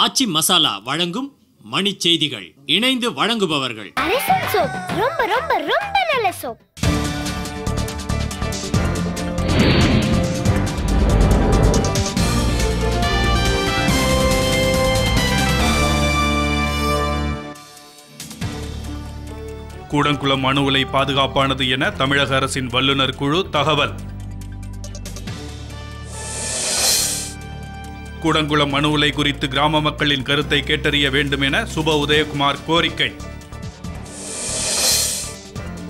ஆச்சி மசாலா வழங்கும் மணி செய்திகள். இணைந்து வழங்குபவர்கள் அரசன் சோப். ரொம்ப ரொம்ப ரொம்ப நல்ல சோப். கூடங்குளம் அணு உலை பாதுகாப்பானது என தமிழக அரசின் வல்லுநர் குழு தகவல். கூடங்குளம் அணு உலை குறித்து கிராம மக்களின் கருத்தை கேட்டறிய வேண்டும் என சுப உதயகுமார் கோரிக்கை.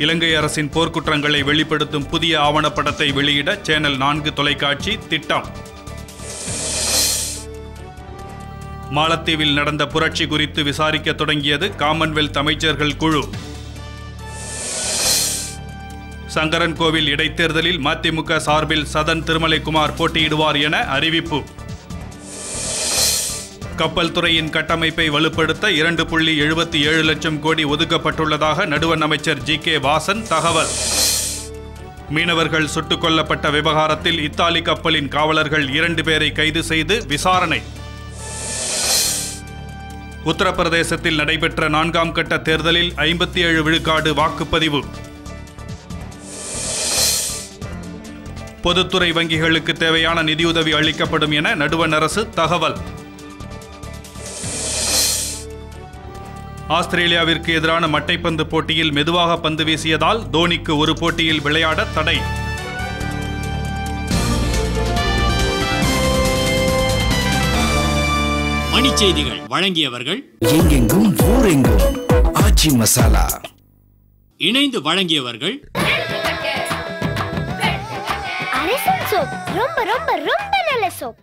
இலங்கை அரசின் போர்க்குற்றங்களை வெளிப்படுத்தும் புதிய ஆவணப்படத்தை வெளியிட சேனல் 4 தொலைக்காட்சி திட்டம். மாலத்தீவில் நடந்த புரட்சி குறித்து விசாரிக்க தொடங்கியது காமன்வெல்த் அமைச்சர்கள் குழு. சங்கரன் கோவில் இடைத்தேர்தலில் மதிமுக சார்பில் சதன் திருமலைக்குமார் போட்டியிடுவார் என அறிவிப்பு. கப்பல் துறையின் கட்டமைப்பை வலுப்படுத்த 2.77 லட்சம் கோடி ஒதுக்கப்பட்டுள்ளதாக நடுவண் அமைச்சர் ஜி.கே. வாசன் தகவல். மீனவர்கள் சுட்டுக் கொல்லப்பட்ட விவகாரத்தில் இத்தாலி கப்பலின் காவலர்கள் 2 பேரை கைது செய்து விசாரணை. உத்தரப்பிரதேசத்தில் நடைபெற்ற 4ஆம் கட்ட தேர்தலில் 57 விழுக்காடு வாக்குப்பதிவு. பொதுத்துறை வங்கிகளுக்கு தேவையான நிதியுதவி அளிக்கப்படும் என நடுவண் அரசு தகவல். ஆஸ்திரேலியாவிற்கு எதிரான மட்டைப்பந்து போட்டியில் மெதுவாக பந்து வீசியதால் தோனிக்கு ஒரு போட்டியில் விளையாட தடை. மணி செய்திகள் வழங்கியவர்கள் எங்கெங்கும் ஊரெங்கும் ஆச்சி மசாலா. இணைந்து வழங்கியவர்கள் அரசன் சோப். ரொம்ப ரொம்ப ரொம்ப நல்ல சோப்.